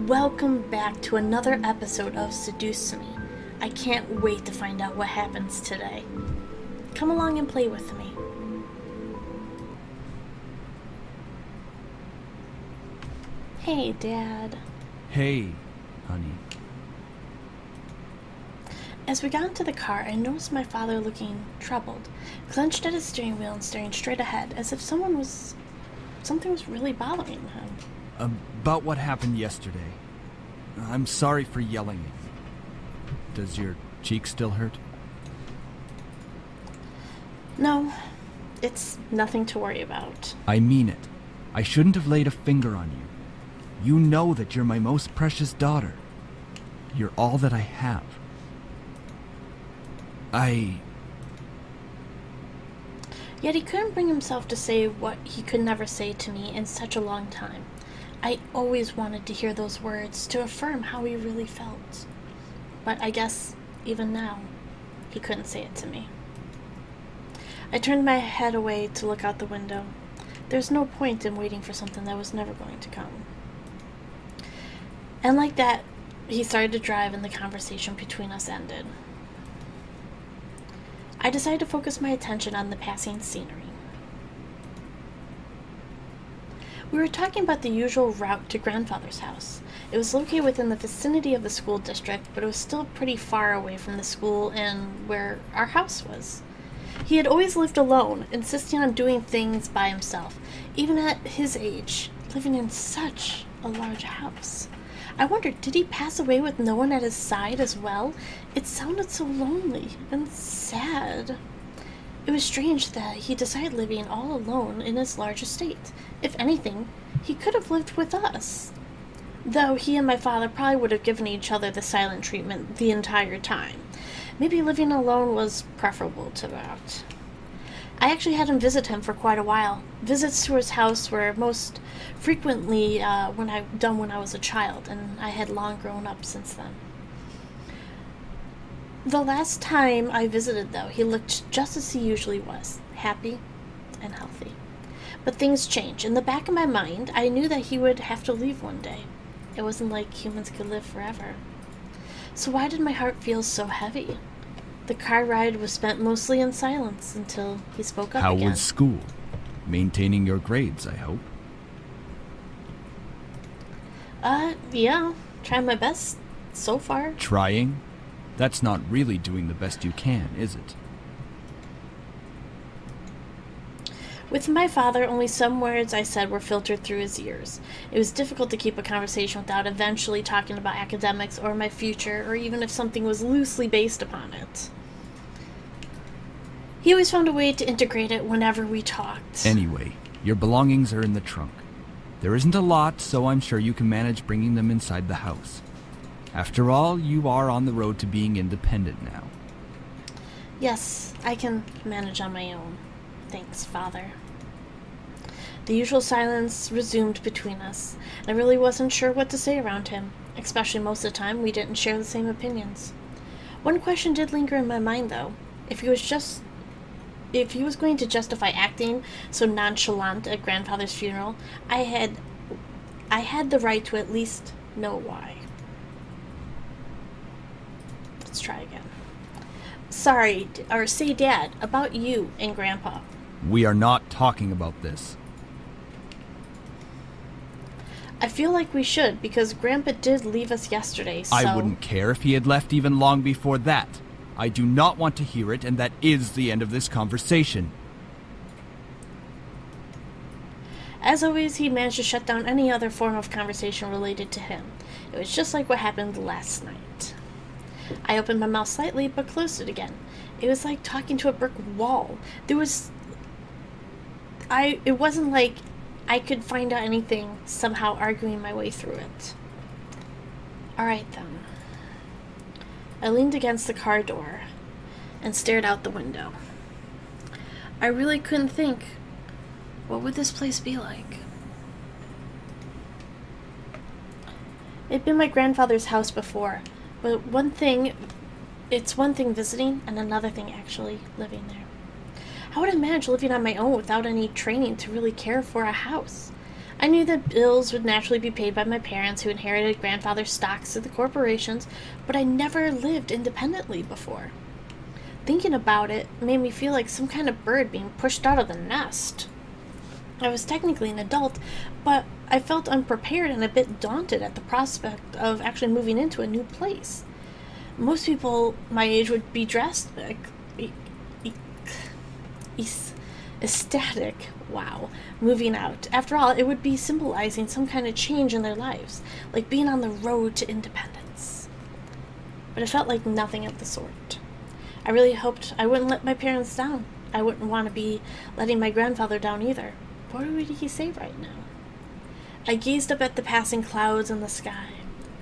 Welcome back to another episode of Seduce Me. I can't wait to find out what happens today. Come along and play with me. Hey, Dad. Hey, honey. As we got into the car, I noticed my father looking troubled, clenched at his steering wheel and staring straight ahead, as if something was really bothering him. About what happened yesterday. I'm sorry for yelling at you. Does your cheek still hurt? No, it's nothing to worry about. I mean it. I shouldn't have laid a finger on you. You know that you're my most precious daughter. You're all that I have. Yet he couldn't bring himself to say what he could never say to me in such a long time. I always wanted to hear those words to affirm how he really felt. But I guess, even now, he couldn't say it to me. I turned my head away to look out the window. There's no point in waiting for something that was never going to come. And like that, he started to drive and the conversation between us ended. I decided to focus my attention on the passing scenery. We were talking about the usual route to grandfather's house. It was located within the vicinity of the school district, but it was still pretty far away from the school and where our house was. He had always lived alone, insisting on doing things by himself, even at his age, living in such a large house. I wondered, did he pass away with no one at his side as well? It sounded so lonely and sad. It was strange that he decided living all alone in his large estate. If anything, he could have lived with us. Though he and my father probably would have given each other the silent treatment the entire time. Maybe living alone was preferable to that. I actually had him visit him for quite a while. Visits to his house were most frequently when I was a child, and I had long grown up since then. The last time I visited, though, he looked just as he usually was, happy and healthy. But things change. In the back of my mind, I knew that he would have to leave one day. It wasn't like humans could live forever. So why did my heart feel so heavy? The car ride was spent mostly in silence until he spoke up again. How was school? Maintaining your grades, I hope. Yeah. Trying my best so far. Trying? That's not really doing the best you can, is it? With my father, only some words I said were filtered through his ears. It was difficult to keep a conversation without eventually talking about academics or my future, or even if something was loosely based upon it. He always found a way to integrate it whenever we talked. Anyway, your belongings are in the trunk. There isn't a lot, so I'm sure you can manage bringing them inside the house. After all, you are on the road to being independent now. Yes, I can manage on my own. Thanks, Father. The usual silence resumed between us. I really wasn't sure what to say around him, especially most of the time we didn't share the same opinions. One question did linger in my mind, though. If he was going to justify acting so nonchalant at grandfather's funeral, I had the right to at least know why. Let's try again. Sorry, or say, Dad, about you and Grandpa. We are not talking about this. I feel like we should, because Grandpa did leave us yesterday, so... I wouldn't care if he had left even long before that. I do not want to hear it, and that is the end of this conversation. As always, he managed to shut down any other form of conversation related to him. It was just like what happened last night. I opened my mouth slightly, but closed it again. It was like talking to a brick wall. It wasn't like I could find out anything, somehow arguing my way through it. Alright then. I leaned against the car door and stared out the window. I really couldn't think, what would this place be like? It'd been my grandfather's house before, but it's one thing visiting and another thing actually living there. How would I manage living on my own without any training to really care for a house? I knew that bills would naturally be paid by my parents who inherited grandfather's stocks to the corporations, but I never lived independently before. Thinking about it made me feel like some kind of bird being pushed out of the nest. I was technically an adult, but I felt unprepared and a bit daunted at the prospect of actually moving into a new place. Most people my age would be dressed ecstatic, wow, moving out. After all, it would be symbolizing some kind of change in their lives, like being on the road to independence. But it felt like nothing of the sort. I really hoped I wouldn't let my parents down. I wouldn't want to be letting my grandfather down either. What would he say right now? I gazed up at the passing clouds in the sky.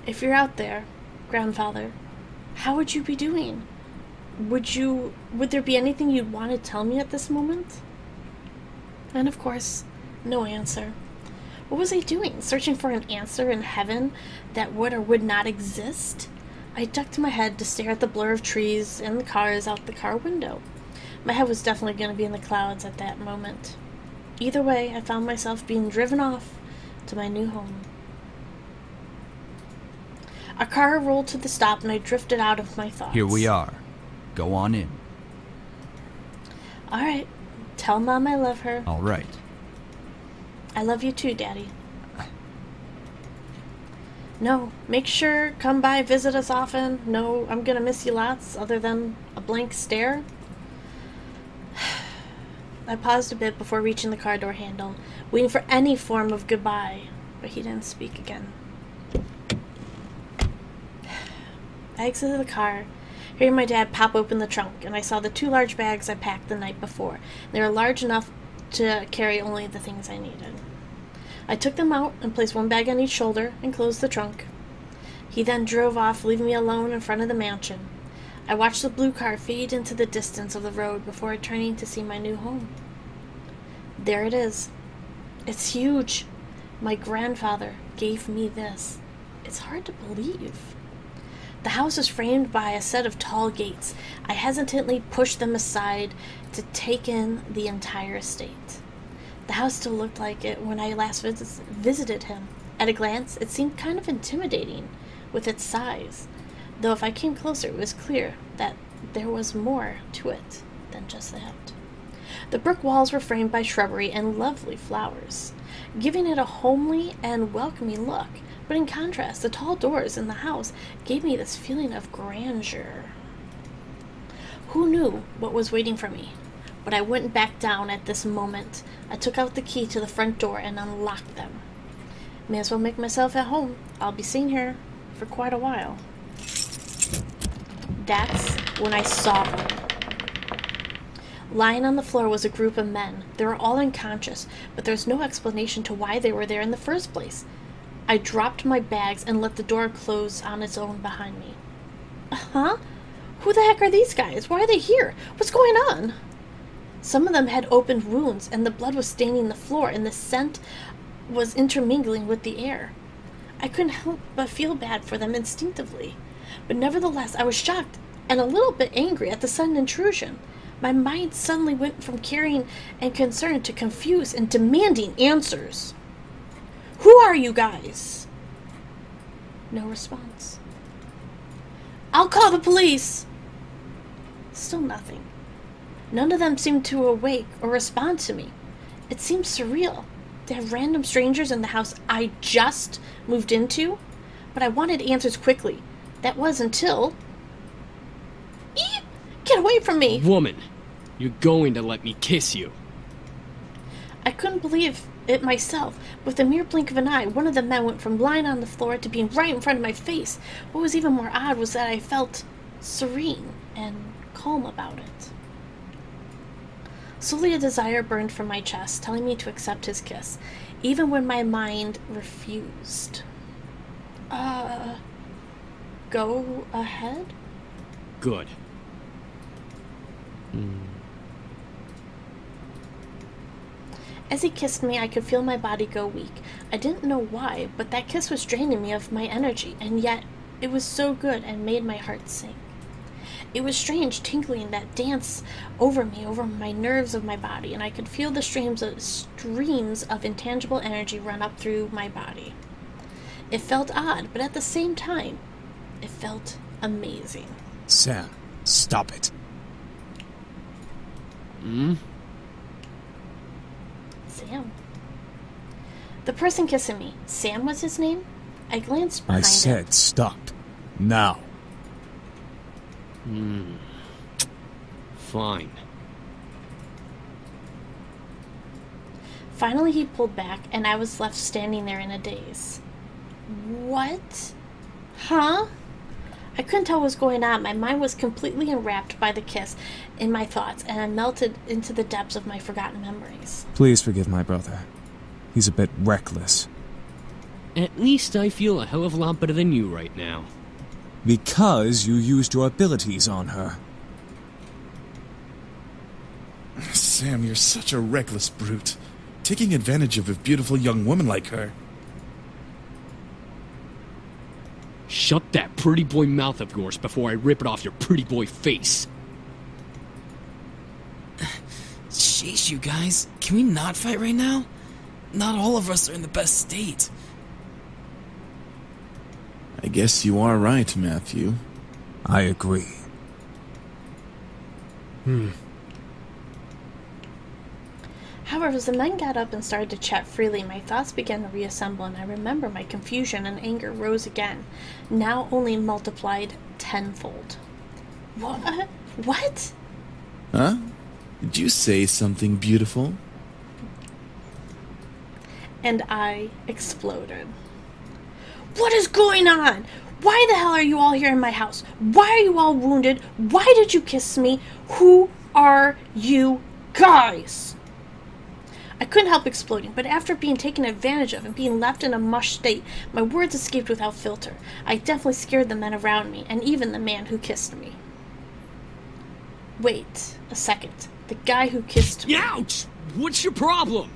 If you're out there, grandfather, how would you be doing? Would there be anything you'd want to tell me at this moment? And of course, no answer. What was I doing? Searching for an answer in heaven that would or would not exist? I ducked my head to stare at the blur of trees and the cars out the car window. My head was definitely going to be in the clouds at that moment. Either way, I found myself being driven off to my new home. Our car rolled to the stop and I drifted out of my thoughts. Here we are. Go on in. All right. Tell Mom I love her. All right. I love you too, Daddy. No, make sure, come by, visit us often. No, I'm gonna miss you lots, other than a blank stare. I paused a bit before reaching the car door handle, waiting for any form of goodbye, but he didn't speak again. I exited the car, hearing my dad pop open the trunk, and I saw the 2 large bags I packed the night before. They were large enough to carry only the things I needed. I took them out and placed 1 bag on each shoulder and closed the trunk. He then drove off, leaving me alone in front of the mansion. I watched the blue car fade into the distance of the road before turning to see my new home. There it is. It's huge. My grandfather gave me this. It's hard to believe. The house is framed by a set of tall gates. I hesitantly pushed them aside to take in the entire estate. The house still looked like it when I last visited him. At a glance, it seemed kind of intimidating with its size, though if I came closer, it was clear that there was more to it than just that. The brick walls were framed by shrubbery and lovely flowers, giving it a homely and welcoming look, but in contrast, the tall doors in the house gave me this feeling of grandeur. Who knew what was waiting for me? But I wouldn't back down at this moment. I took out the key to the front door and unlocked them. May as well make myself at home. I'll be seen here for quite a while. That's when I saw them. Lying on the floor was a group of men. They were all unconscious, but there's no explanation to why they were there in the first place. I dropped my bags and let the door close on its own behind me. Huh? Who the heck are these guys? Why are they here? What's going on? Some of them had opened wounds, and the blood was staining the floor, and the scent was intermingling with the air. I couldn't help but feel bad for them instinctively. But nevertheless, I was shocked and a little bit angry at the sudden intrusion. My mind suddenly went from caring and concern to confused and demanding answers. Who are you guys? No response. I'll call the police. Still nothing. None of them seemed to awake or respond to me. It seemed surreal to have random strangers in the house I just moved into, but I wanted answers quickly. That was until... Eep! Get away from me! Woman, you're going to let me kiss you. I couldn't believe it myself. With a mere blink of an eye, one of the men went from lying on the floor to being right in front of my face. What was even more odd was that I felt serene and calm about it. Slowly a desire burned from my chest, telling me to accept his kiss, even when my mind refused. Go ahead? Good. As he kissed me, I could feel my body go weak. I didn't know why, but that kiss was draining me of my energy, and yet it was so good and made my heart sink. It was strange tingling that danced over me, over my nerves of my body, and I could feel the streams of intangible energy run up through my body. It felt odd, but at the same time, it felt amazing. Sam, stop it. Sam. The person kissing me, Sam was his name? I glanced behind I said stop. Now. Fine. Finally he pulled back, and I was left standing there in a daze. What? Huh? I couldn't tell what was going on. My mind was completely enwrapped by the kiss in my thoughts, and I melted into the depths of my forgotten memories. Please forgive my brother. He's a bit reckless. At least I feel a hell of a lot better than you right now. Because you used your abilities on her. Sam, you're such a reckless brute. Taking advantage of a beautiful young woman like her. Shut that pretty boy mouth of yours before I rip it off your pretty boy face. Sheesh, you guys. Can we not fight right now? Not all of us are in the best state. I guess you are right, Matthew. I agree. However, as the men got up and started to chat freely, my thoughts began to reassemble, and I remember my confusion and anger rose again, now only multiplied tenfold. What? What? Huh? Did you say something beautiful? And I exploded. What is going on? Why the hell are you all here in my house? Why are you all wounded? Why did you kiss me? Who are you guys? I couldn't help exploding, but after being taken advantage of and being left in a mush state, my words escaped without filter. I definitely scared the men around me, and even the man who kissed me. Wait a second. The guy who kissed me. Ouch! What's your problem?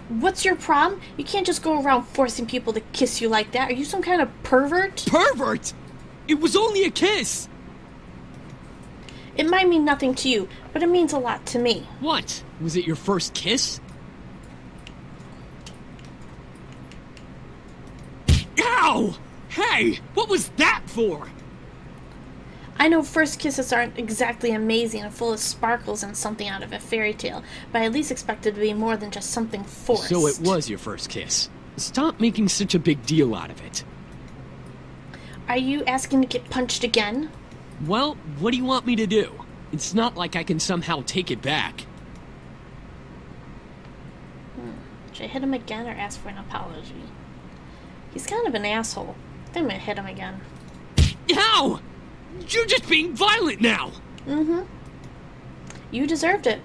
What's your problem? You can't just go around forcing people to kiss you like that. Are you some kind of pervert? Pervert! It was only a kiss! It might mean nothing to you, but it means a lot to me. What? Was it your first kiss? Ow! Hey! What was that for? I know first kisses aren't exactly amazing and full of sparkles and something out of a fairy tale, but I at least expected to be more than just something forced. So it was your first kiss. Stop making such a big deal out of it. Are you asking to get punched again? Well, what do you want me to do? It's not like I can somehow take it back. Should I hit him again or ask for an apology? He's kind of an asshole. I think I'm gonna hit him again. Ow! You're just being violent now! You deserved it.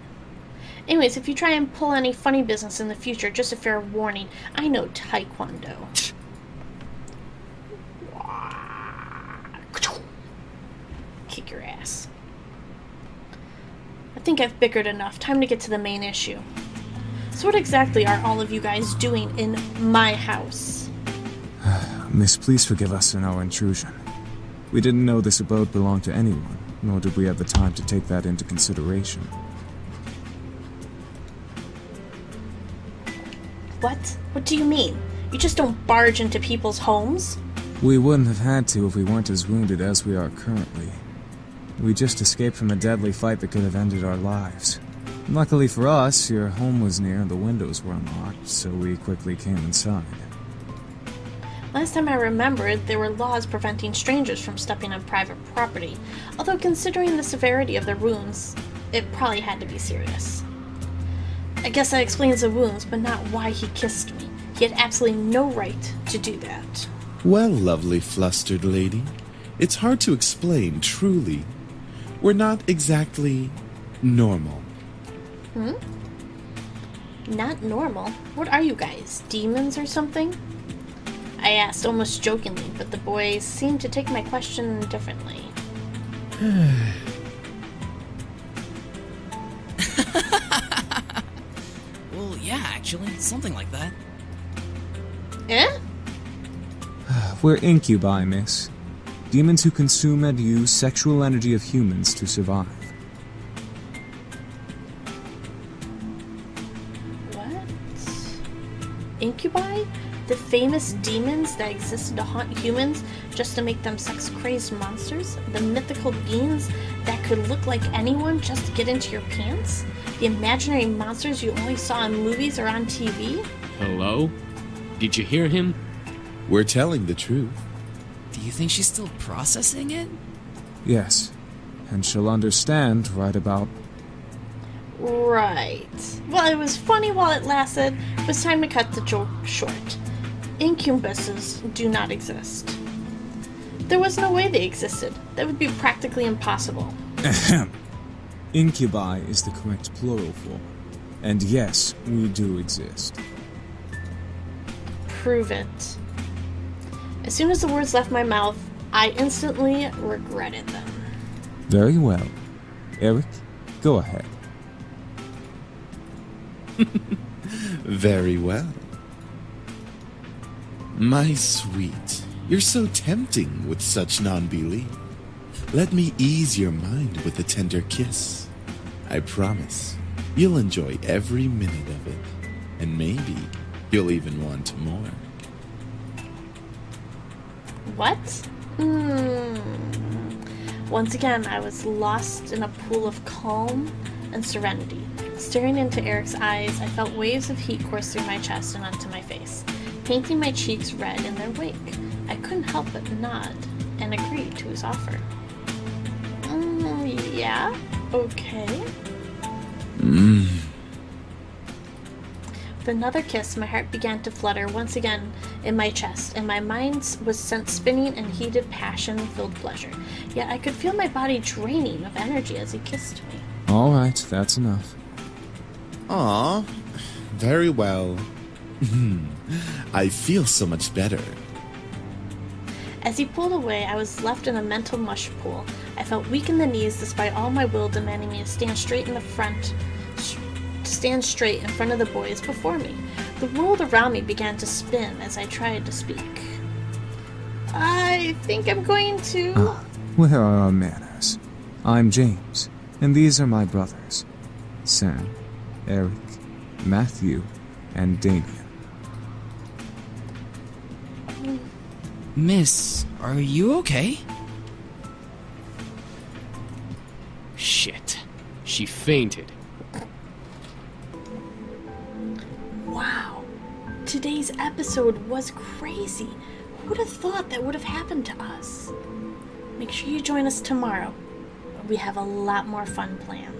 Anyways, if you try and pull any funny business in the future, just a fair warning, I know Taekwondo. Kick your ass. I think I've bickered enough. Time to get to the main issue. So what exactly are all of you guys doing in my house? Miss, please forgive us in our intrusion. We didn't know this abode belonged to anyone, nor did we have the time to take that into consideration. What? What do you mean? You just don't barge into people's homes? We wouldn't have had to if we weren't as wounded as we are currently. We just escaped from a deadly fight that could have ended our lives. Luckily for us, your home was near and the windows were unlocked, so we quickly came inside. Last time I remembered, there were laws preventing strangers from stepping on private property, although considering the severity of the wounds, it probably had to be serious. I guess that explains the wounds, but not why he kissed me. He had absolutely no right to do that. Well, lovely flustered lady, it's hard to explain, truly. We're not exactly normal. Not normal? What are you guys, demons or something? I asked, almost jokingly, but the boys seemed to take my question differently. Well, yeah, actually, something like that. Eh? We're incubi, miss. Demons who consume and use sexual energy of humans to survive. What? Incubi? The famous demons that existed to haunt humans just to make them sex-crazed monsters? The mythical beings that could look like anyone just to get into your pants? The imaginary monsters you only saw in movies or on TV? Hello? Did you hear him? We're telling the truth. Do you think she's still processing it? Yes, and she'll understand right about... Right. Well, it was funny while it lasted. It was time to cut the joke short. Incubuses do not exist. There was no way they existed. That would be practically impossible. Ahem. Incubi is the correct plural form. And yes, we do exist. Prove it. As soon as the words left my mouth, I instantly regretted them. Very well. Eric, go ahead. Very well. My sweet, you're so tempting with such non-belief. Let me ease your mind with a tender kiss. I promise you'll enjoy every minute of it, and maybe you'll even want more. What? Once again, I was lost in a pool of calm and serenity. Staring into Eric's eyes, I felt waves of heat course through my chest and onto my face, painting my cheeks red in their wake. I couldn't help but nod and agree to his offer. Yeah? Okay. With another kiss, my heart began to flutter once again in my chest, and my mind was sent spinning in heated, passion-filled pleasure. Yet I could feel my body draining of energy as he kissed me. All right, that's enough. Aw, very well. I feel so much better. As he pulled away, I was left in a mental mush pool. I felt weak in the knees despite all my will demanding me to stand straight in front of the boys before me. The world around me began to spin as I tried to speak. I think I'm going to... Where are our manners? I'm James, and these are my brothers. Sam, Eric, Matthew, and Damien. Miss, are you okay? Shit. She fainted. Wow. Today's episode was crazy. Who would have thought that would have happened to us? Make sure you join us tomorrow. We have a lot more fun planned.